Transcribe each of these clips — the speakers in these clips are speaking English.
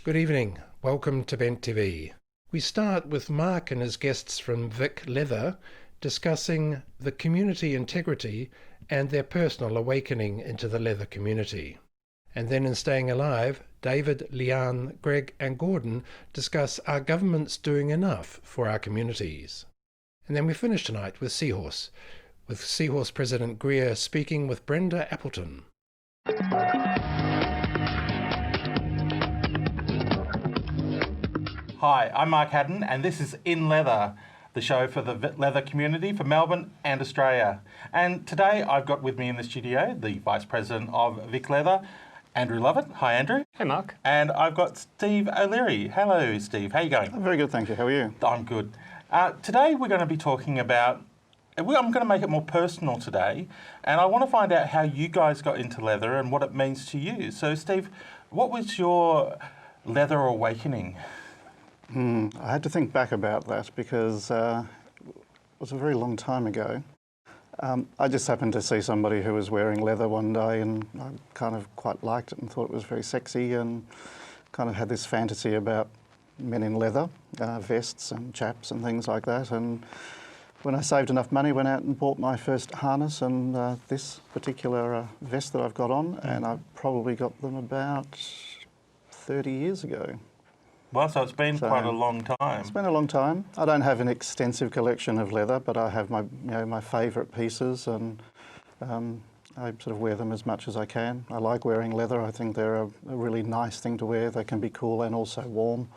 Good evening. Welcome to Bent TV. We start with Mark and his guests from Vic Leather discussing the community integrity and their personal awakening into the leather community. And then in Staying Alive, David, Leanne, Greg and Gordon discuss are governments doing enough for our communities. And then we finish tonight with Seahorse President Greer speaking with Brenda Appleton. Hi, I'm Mark Hadden and this is In Leather, the show for the leather community for Melbourne and Australia. And today I've got with me in the studio the Vice President of Vic Leather, Andrew Lovett. Hi Andrew. Hey Mark. And I've got Steve O'Leary. Hello Steve, how are you going? I'm very good, thank you. How are you? I'm good. Today we're going to be talking about, I'm going to make it more personal today, and I want to find out how you guys got into leather and what it means to you. So Steve, what was your leather awakening? I had to think back about that because it was a very long time ago. I just happened to see somebody who was wearing leather one day and I kind of quite liked it and thought it was very sexy and kind of had this fantasy about men in leather, vests and chaps and things like that. And when I saved enough money, went out and bought my first harness and this particular vest that I've got on, and I probably got them about 30 years ago. Well, so it's been quite a long time. It's been a long time. I don't have an extensive collection of leather, but I have my, my favourite pieces, and I sort of wear them as much as I can. I like wearing leather. I think they're a really nice thing to wear. They can be cool and also warm,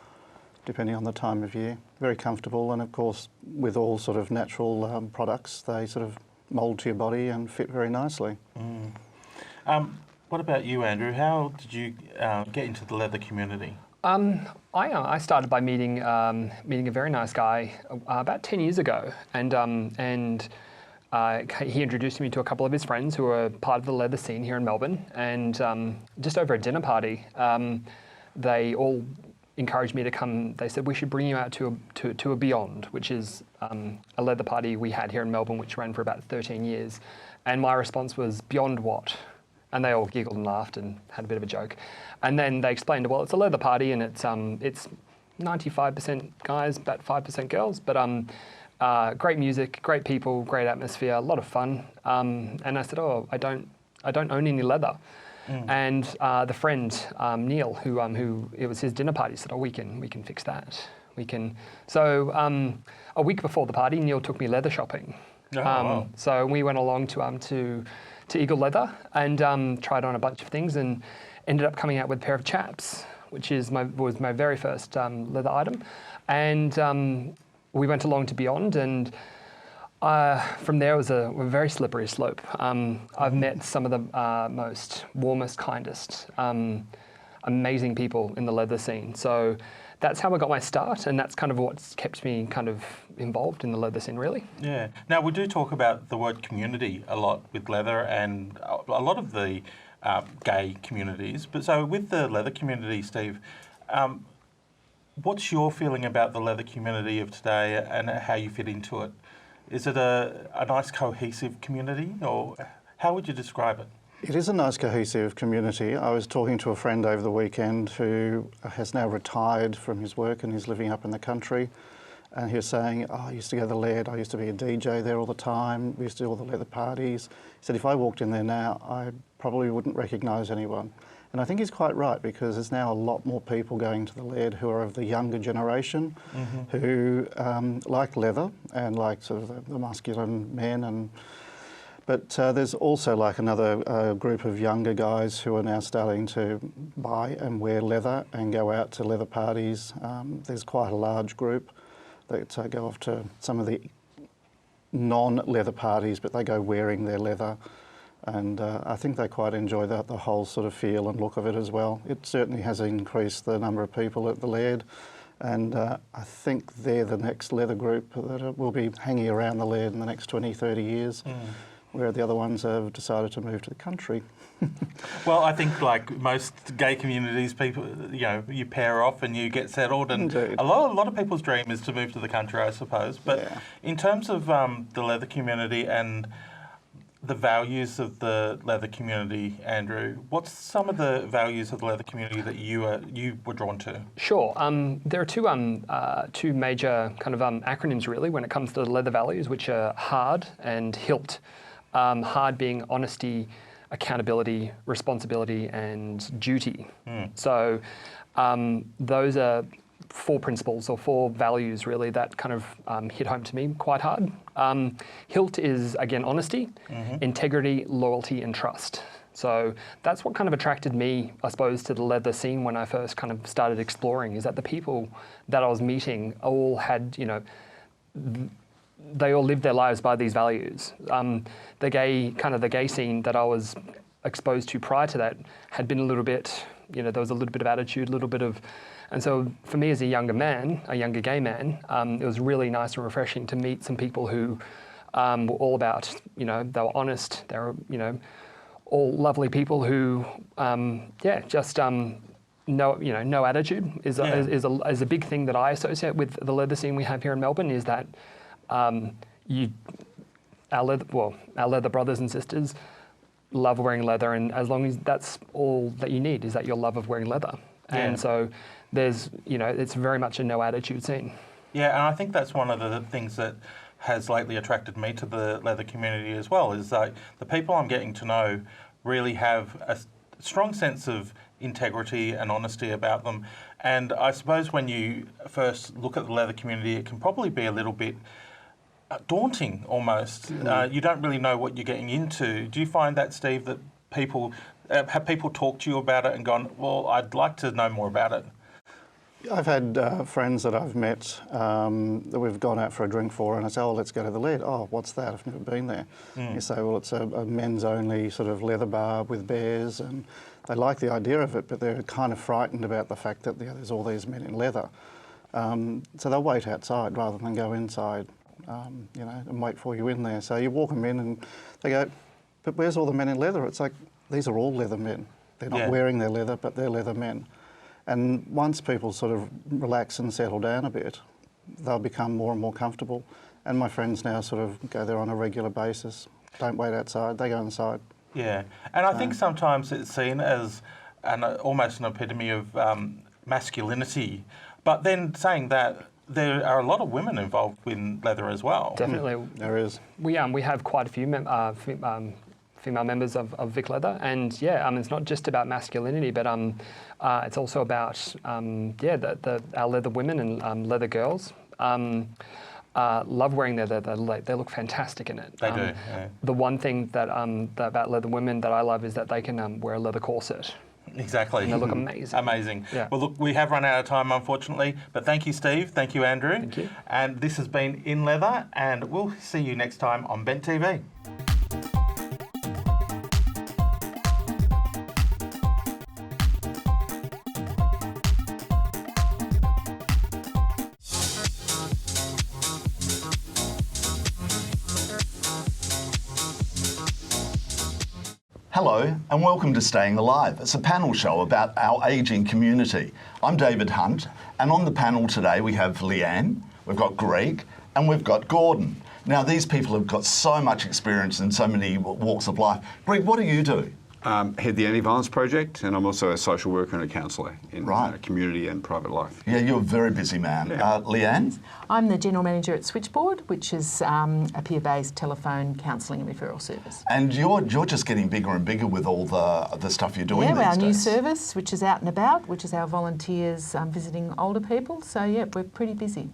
depending on the time of year. Very comfortable, and of course, with all sort of natural products, they sort of mould to your body and fit very nicely. What about you, Andrew? How did you get into the leather community? I started by meeting a very nice guy about 10 years ago, and he introduced me to a couple of his friends who were part of the leather scene here in Melbourne. And just over a dinner party, they all encouraged me to come. They said we should bring you out to a Beyond, which is a leather party we had here in Melbourne, which ran for about 13 years. And my response was, "Beyond what?" And they all giggled and laughed and had a bit of a joke. And then they explained, well, it's a leather party and it's 95% guys, about 5% girls, but great music, great people, great atmosphere, a lot of fun. And I said, oh, I don't own any leather. And the friend Neil, who it was his dinner party, said, oh, we can fix that. We can. So a week before the party, Neil took me leather shopping. Oh, wow. So we went along to Eagle Leather and tried on a bunch of things and ended up coming out with a pair of chaps, which was my very first leather item. And we went along to Beyond, and from there it was a very slippery slope. I've met some of the most warmest, kindest, amazing people in the leather scene. So that's how I got my start, and that's kind of what's kept me kind of involved in the leather scene, really. Yeah. Now, we do talk about the word community a lot with leather and a lot of the gay communities. But so with the leather community, Steve, what's your feeling about the leather community of today and how you fit into it? Is it a nice cohesive community, or how would you describe it? It is a nice cohesive community. I was talking to a friend over the weekend who has now retired from his work and he's living up in the country. And he was saying, oh, I used to go to the Laird, I used to be a DJ there all the time, we used to do all the leather parties. He said, if I walked in there now, I probably wouldn't recognise anyone. And I think he's quite right, because there's now a lot more people going to the Laird who are of the younger generation, who like leather and like sort of the masculine men. But there's also like another group of younger guys who are now starting to buy and wear leather and go out to leather parties. There's quite a large group that go off to some of the non-leather parties, but they go wearing their leather. And I think they quite enjoy the whole sort of feel and look of it as well. It certainly has increased the number of people at the Laird. And I think they're the next leather group that will be hanging around the Laird in the next 20, 30 years. Where the other ones have decided to move to the country. Well, I think like most gay communities, people, you pair off and you get settled, and Indeed. a lot of people's dream is to move to the country, I suppose. But in terms of the leather community and the values of the leather community, Andrew. What's some of the values of the leather community that you were drawn to? Sure. There are two major kind of acronyms really when it comes to the leather values, which are HARD and HILT. HARD being honesty, accountability, responsibility, and duty. So those are four principles or four values really that kind of hit home to me quite hard. HILT is, again, honesty, integrity, loyalty, and trust. So that's what kind of attracted me, I suppose, to the leather scene when I first kind of started exploring, is that the people that I was meeting all had, you know, they all lived their lives by these values. The gay scene that I was exposed to prior to that had been a little bit, you know, there was a little bit of attitude, a little bit of, and so for me as a younger gay man, it was really nice and refreshing to meet some people who were all about, you know, they were honest, they were, you know, all lovely people who, no attitude is a big thing that I associate with the leather scene we have here in Melbourne, is that our leather brothers and sisters love wearing leather, and as long as that's all that you need is that your love of wearing leather. And so there's, you know, it's very much a no attitude scene. Yeah, and I think that's one of the things that has lately attracted me to the leather community as well, is that the people I'm getting to know really have a strong sense of integrity and honesty about them. And I suppose when you first look at the leather community, it can probably be a little bit daunting almost. You don't really know what you're getting into. Do you find that, Steve, that have people talked to you about it and gone, well, I'd like to know more about it? I've had friends that I've met that we've gone out for a drink for, and I say, oh, let's go to the Lead. Oh, what's that? I've never been there. You say, well, it's a men's only sort of leather bar with bears, and they like the idea of it, but they're kind of frightened about the fact that there's all these men in leather. So they'll wait outside rather than go inside, you know, and wait for you in there. So you walk them in and they go, but where's all the men in leather? It's like, these are all leather men. They're not wearing their leather, but they're leather men. And once people sort of relax and settle down a bit, they'll become more and more comfortable. And my friends now sort of go there on a regular basis. Don't wait outside, they go inside. Yeah, and I think sometimes it's seen as almost an epitome of masculinity. But then saying that, there are a lot of women involved in leather as well. Definitely. There is. We have quite a few female members of Vic Leather, and it's not just about masculinity, but it's also about our leather women and leather girls love wearing their leather. They look fantastic in it. They do. Yeah. The one thing that about leather women that I love is that they can wear a leather corset. Exactly. And they look amazing. Amazing. Yeah. Well, look, we have run out of time, unfortunately, but thank you, Steve. Thank you, Andrew. Thank you. And this has been In Leather, and we'll see you next time on Bent TV. Hello and welcome to Staying Alive. It's a panel show about our ageing community. I'm David Hunt, and on the panel today we have Leanne, we've got Greg, and we've got Gordon. Now these people have got so much experience in so many walks of life. Greg, what do you do? Head the Anti-Violence Project, and I'm also a social worker and a counsellor in community and private life. Yeah, you're a very busy man. Yeah. Leanne? I'm the General Manager at Switchboard, which is a peer-based telephone counselling and referral service. And you're just getting bigger and bigger with all the stuff you're doing these days. Yeah, our new service, which is Out and About, which is our volunteers visiting older people. So, yeah, we're pretty busy.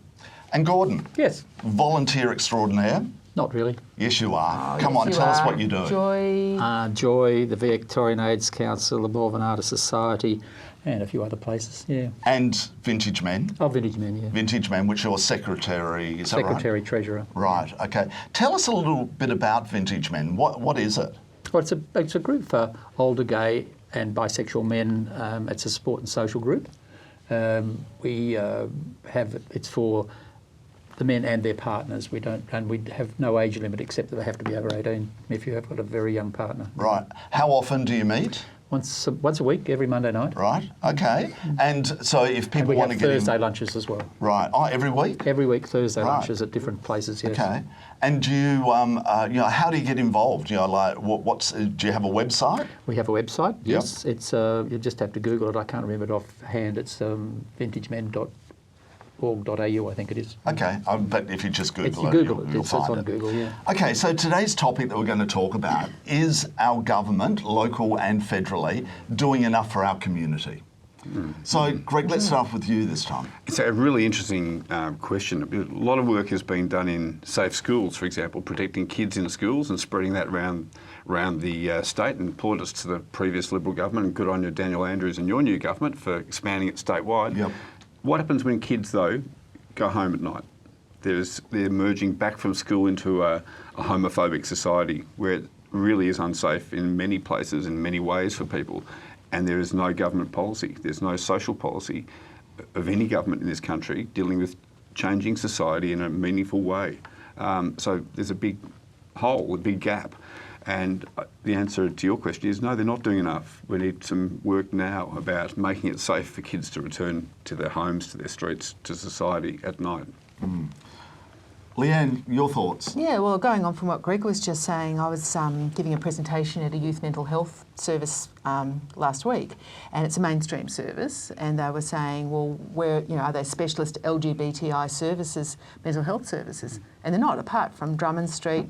And Gordon? Yes. Volunteer extraordinaire? Not really. Yes, you are. Oh, Come yes, on, you tell us are. what you do. Joy. Joy, the Victorian AIDS Council, the Melbourne Artists Society, and a few other places, yeah. And Vintage Men? Oh, Vintage Men, yeah. Vintage Men, which you're secretary, is that right? Secretary, Treasurer. Right, okay. Tell us a little bit about Vintage Men. What is it? Well, it's a group for older gay and bisexual men. It's a sport and social group. It's for the men and their partners. We have no age limit except that they have to be over 18 if you have got a very young partner. Right. How often do you meet? Once a week, every Monday night. Right. Okay. And so if people want to get Thursday lunches as well. Right. Oh, every week? Every week, Thursday Right. lunches at different places. Yes. Okay. And do you, how do you get involved? Like, do you have a website? We have a website. Yes. It's you just have to Google it. I can't remember it offhand. It's vintagemen.org.au, I think it is. Okay, but if you just Google you'll find it's on it. Google, yeah. Okay, so today's topic that we're going to talk about is our government, local and federally, doing enough for our community? So, Greg, let's start with you this time. It's a really interesting question. A lot of work has been done in safe schools, for example, protecting kids in schools and spreading that around the state, and plaudits to the previous Liberal government, and good on you, Daniel Andrews, and your new government for expanding it statewide. Yep. What happens when kids, though, go home at night? They're merging back from school into a homophobic society where it really is unsafe in many places, in many ways for people. And there is no government policy. There's no social policy of any government in this country dealing with changing society in a meaningful way. So there's a big hole, a big gap. And the answer to your question is no, they're not doing enough. We need some work now about making it safe for kids to return to their homes, to their streets, to society at night. Leanne, your thoughts? Yeah, well, going on from what Greg was just saying, I was giving a presentation at a youth mental health service last week, and it's a mainstream service, and they were saying, well, where, are they specialist LGBTI services, mental health services? And they're not, apart from Drummond Street,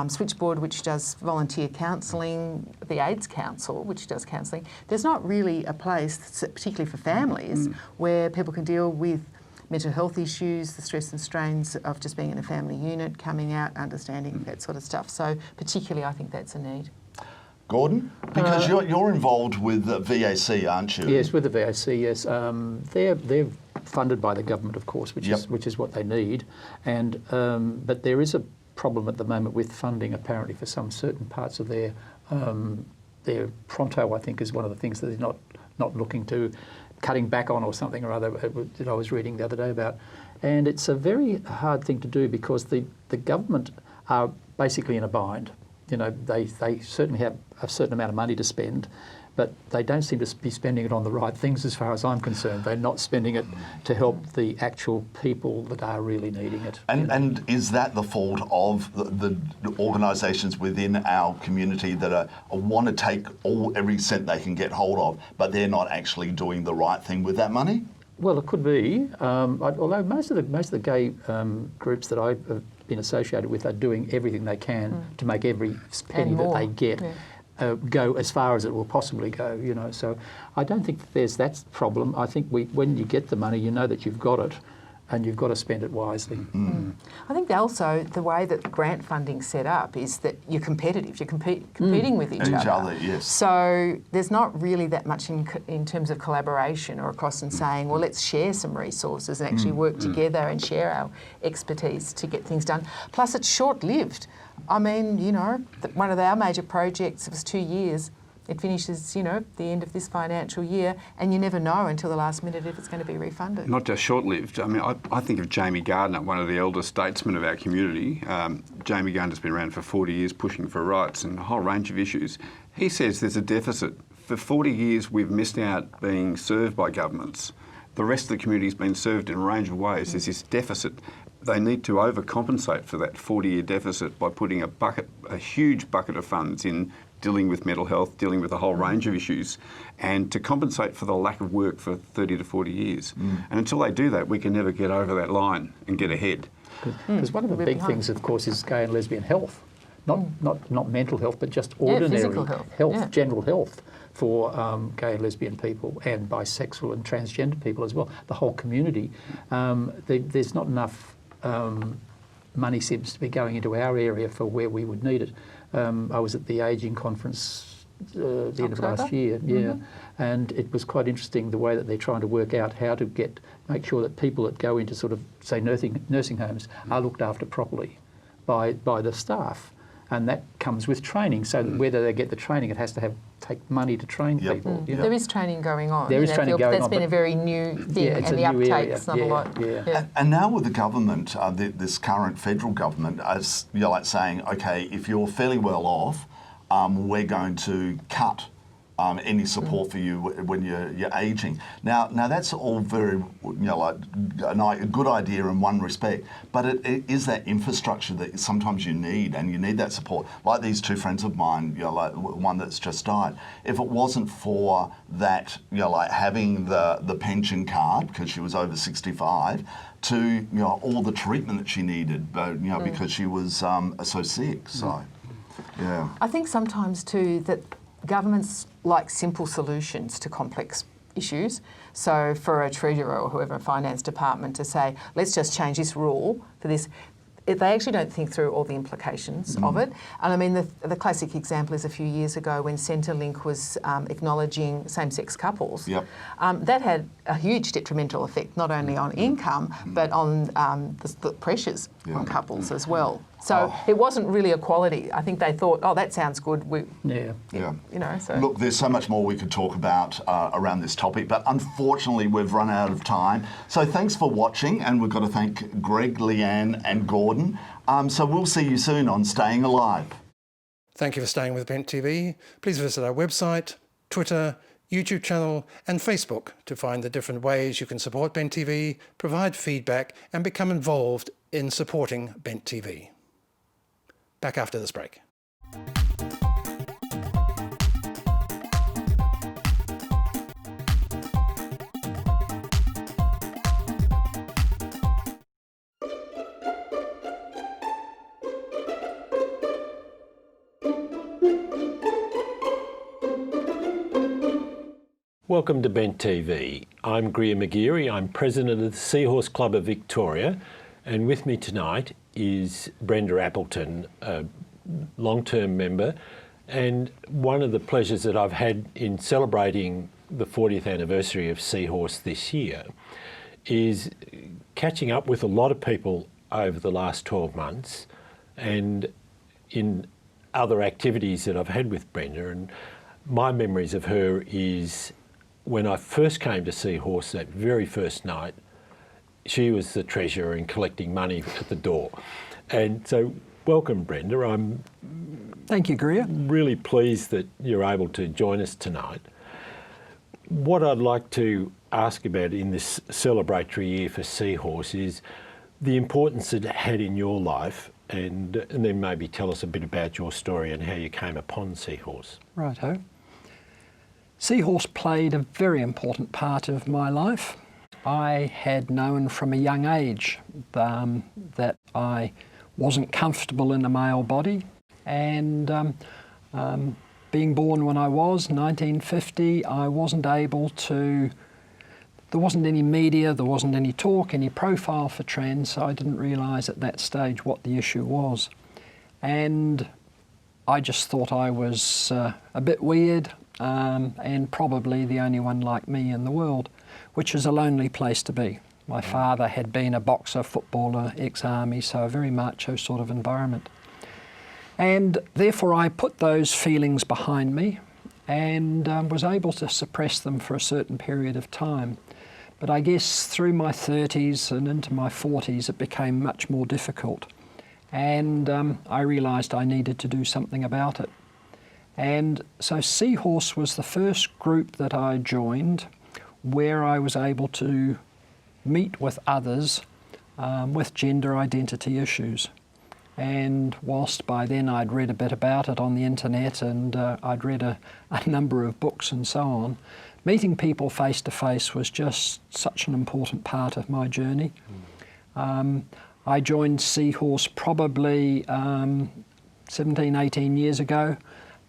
Switchboard, which does volunteer counselling, the AIDS Council, which does counselling. There's not really a place, particularly for families, where people can deal with mental health issues, the stress and strains of just being in a family unit, coming out, understanding that sort of stuff. So particularly I think that's a need. Gordon? Because you're involved with the VAC, aren't you? Yes, with the VAC, yes. They're funded by the government, of course, which is what they need. And but there is a problem at the moment with funding, apparently, for some certain parts of their pronto, I think, is one of the things that they're not looking to cutting back on or something or other that I was reading the other day about. And it's a very hard thing to do because the government are basically in a bind. They certainly have a certain amount of money to spend, but they don't seem to be spending it on the right things as far as I'm concerned. They're not spending it to help the actual people that are really needing it. And is that the fault of the organisations within our community that want to take every cent they can get hold of, but they're not actually doing the right thing with that money? Well, it could be. Although most of the gay groups that I've been associated with are doing everything they can to make every penny that they get go as far as it will possibly go. So I don't think that there's that problem. I think when you get the money, you know that you've got it, and you've got to spend it wisely. I think also the way that grant funding's set up is that you're competitive. You're competing with each other. Yes. So there's not really that much in terms of collaboration or across and saying, well, let's share some resources and actually work together and share our expertise to get things done. Plus, it's short-lived. I mean, one of our major projects, it was 2 years. It finishes, the end of this financial year, and you never know until the last minute if it's going to be refunded. Not just short-lived. I mean, I think of Jamie Gardner, one of the elder statesmen of our community. Jamie Gardner's been around for 40 years pushing for rights and a whole range of issues. He says there's a deficit. For 40 years, we've missed out being served by governments. The rest of the community's been served in a range of ways. There's this deficit. They need to overcompensate for that 40-year deficit by putting a huge bucket of funds in dealing with mental health, dealing with a whole range of issues, and to compensate for the lack of work for 30 to 40 years. And until they do that, we can never get over that line and get ahead. Because one of the big things, of course, is gay and lesbian health. Not mental health, but just ordinary health, general health for gay and lesbian people and bisexual and transgender people as well. The whole community. There's not enough money seems to be going into our area for where we would need it. I was at the ageing conference the end of last year, and it was quite interesting the way that they're trying to work out how to make sure that people that go into sort of, say, nursing homes are looked after properly by the staff. And that comes with training. So whether they get the training, it has to take money to train people. You know? There is training going on. There is training going on. That's been a very new thing, and the uptake's not a lot. And now with the government, this current federal government, as you're like saying, okay, if you're fairly well off, we're going to cut any support for you when you're ageing. Now that's all very, like a good idea in one respect, but it is that infrastructure that sometimes you need, and you need that support. Like these two friends of mine, like one that's just died. If it wasn't for that, like having the pension card because she was over 65, to all the treatment that she needed, because she was so sick. So, yeah. I think sometimes too that governments like simple solutions to complex issues. So for a treasurer or whoever, a finance department, to say, let's just change this rule for this, they actually don't think through all the implications of it. And I mean, the classic example is a few years ago when Centrelink was acknowledging same-sex couples. Yep. That had a huge detrimental effect, not only on income, but on the pressures on couples as well. So it wasn't really equality. I think they thought, oh, that sounds good. So. Look, there's so much more we could talk about around this topic, but unfortunately we've run out of time. So thanks for watching, and we've got to thank Greg, Leanne and Gordon. So we'll see you soon on Staying Alive. Thank you for staying with Bent TV. Please visit our website, Twitter, YouTube channel and Facebook to find the different ways you can support Bent TV, provide feedback and become involved in supporting Bent TV. Back after this break. Welcome to Bent TV. I'm Greer McGeary. I'm president of the Seahorse Club of Victoria, and with me tonight is Brenda Appleton, a long-term member, and one of the pleasures that I've had in celebrating the 40th anniversary of Seahorse this year is catching up with a lot of people over the last 12 months and in other activities that I've had with Brenda. And my memories of her is when I first came to Seahorse that very first night, she was the treasurer and collecting money at the door. And so welcome, Brenda. I'm Thank you, Greer. Really pleased that you're able to join us tonight. What I'd like to ask about in this celebratory year for Seahorse is the importance it had in your life, and then maybe tell us a bit about your story and how you came upon Seahorse. Righto. Seahorse played a very important part of my life. I had known from a young age that I wasn't comfortable in a male body, and being born when I was, 1950, I wasn't able to, there wasn't any media, there wasn't any talk, any profile for trans, so I didn't realise at that stage what the issue was. And I just thought I was a bit weird and probably the only one like me in the world, which is a lonely place to be. My father had been a boxer, footballer, ex-army, so a very macho sort of environment. And therefore I put those feelings behind me and was able to suppress them for a certain period of time. But I guess through my 30s and into my 40s it became much more difficult. And I realised I needed to do something about it. And so Seahorse was the first group that I joined where I was able to meet with others with gender identity issues. And whilst by then I'd read a bit about it on the internet and I'd read a number of books and so on, meeting people face to face was just such an important part of my journey. I joined Seahorse probably 17, 18 years ago,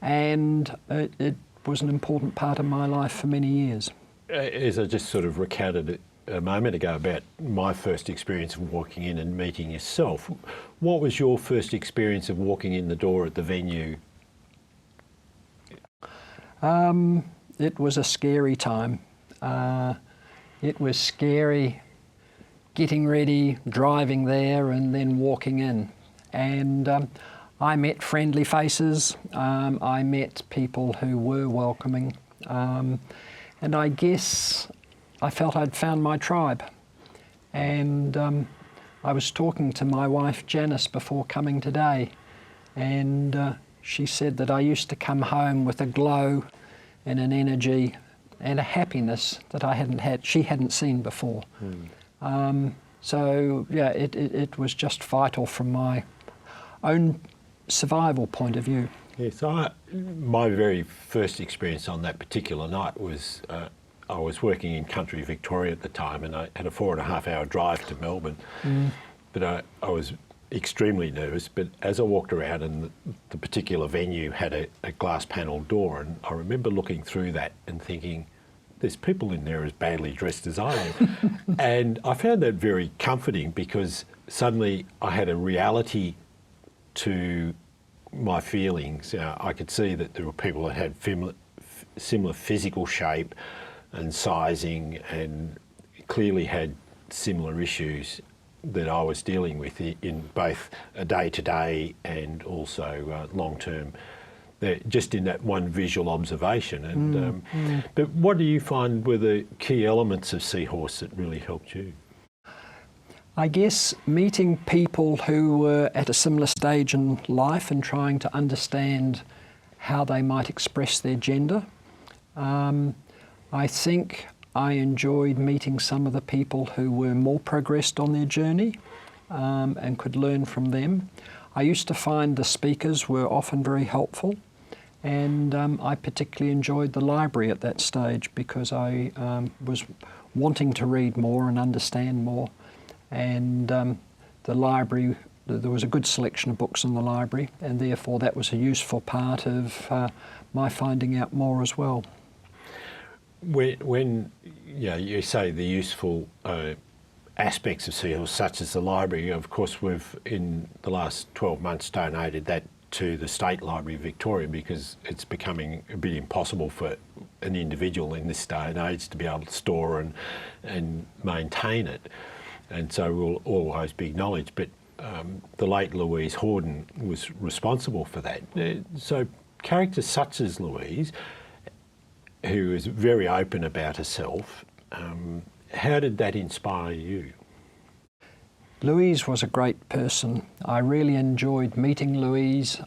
and it was an important part of my life for many years. As I just sort of recounted it a moment ago about my first experience of walking in and meeting yourself, what was your first experience of walking in the door at the venue? It was a scary time. It was scary getting ready, driving there and then walking in. And I met friendly faces, I met people who were welcoming, and I guess I felt I'd found my tribe. And I was talking to my wife Janice before coming today, and she said that I used to come home with a glow and an energy and a happiness that she hadn't seen before. So yeah, it was just vital from my own survival point of view. Yes, my very first experience on that particular night was I was working in country Victoria at the time, and I had a 4.5 hour drive to Melbourne. But I was extremely nervous, but as I walked around, and the particular venue had a glass panel door, and I remember looking through that and thinking, there's people in there as badly dressed as I am. And I found that very comforting, because suddenly I had a reality to my feelings. I could see that there were people that had similar physical shape and sizing, and clearly had similar issues that I was dealing with in both a day-to-day and also long-term, just in that one visual observation. And but what do you find were the key elements of Seahorse that really helped you? I guess meeting people who were at a similar stage in life and trying to understand how they might express their gender. I think I enjoyed meeting some of the people who were more progressed on their journey and could learn from them. I used to find the speakers were often very helpful, and I particularly enjoyed the library at that stage, because I was wanting to read more and understand more. And the library, there was a good selection of books in the library, and therefore that was a useful part of my finding out more as well. When you say the useful aspects of Seahorse, such as the library, of course we've in the last 12 months donated that to the State Library of Victoria, because it's becoming a bit impossible for an individual in this day and age to be able to store and maintain it. And so will always be acknowledged. But the late Louise Hadden was responsible for that. So characters such as Louise, who is very open about herself, how did that inspire you? Louise was a great person. I really enjoyed meeting Louise,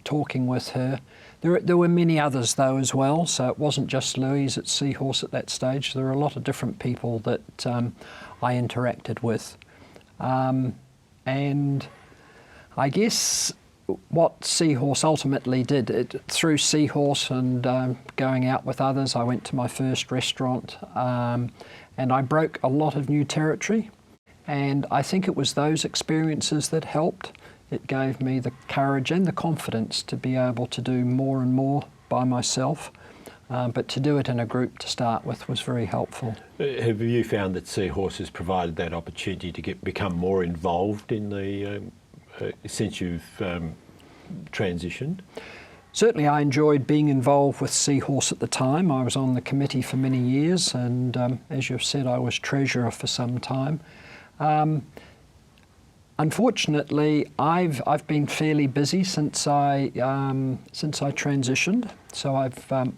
talking with her. There were many others though as well, so it wasn't just Louise at Seahorse at that stage. There were a lot of different people that I interacted with. And I guess what Seahorse ultimately did, through Seahorse and going out with others, I went to my first restaurant and I broke a lot of new territory. And I think it was those experiences that helped. It gave me the courage and the confidence to be able to do more and more by myself. But to do it in a group to start with was very helpful. Have you found that Seahorse has provided that opportunity to become more involved in the since you've transitioned? Certainly I enjoyed being involved with Seahorse at the time. I was on the committee for many years, and as you've said, I was treasurer for some time. Unfortunately, I've been fairly busy since I transitioned. So I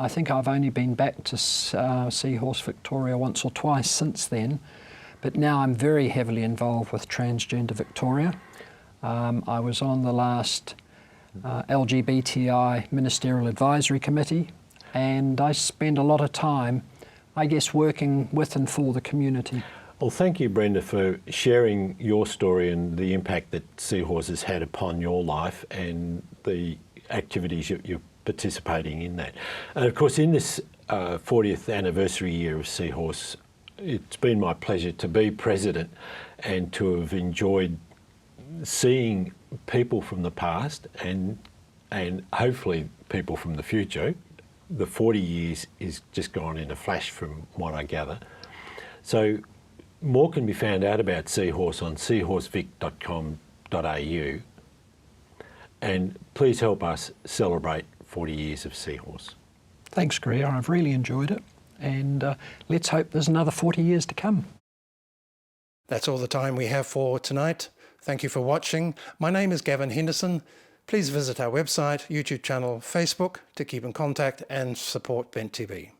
think I've only been back to Seahorse Victoria once or twice since then. But now I'm very heavily involved with Transgender Victoria. I was on the last LGBTI Ministerial Advisory Committee, and I spend a lot of time, I guess, working with and for the community. Well, thank you, Brenda, for sharing your story and the impact that Seahorse has had upon your life and the activities you're participating in that. And of course, in this 40th anniversary year of Seahorse, it's been my pleasure to be president and to have enjoyed seeing people from the past and hopefully people from the future. The 40 years is just gone in a flash from what I gather. So more can be found out about Seahorse on seahorsevic.com.au, and please help us celebrate 40 years of Seahorse. Thanks, Greg. I've really enjoyed it, and let's hope there's another 40 years to come. That's all the time we have for tonight. Thank you for watching. My name is Gavin Henderson. Please visit our website, YouTube channel, Facebook to keep in contact and support Bent TV.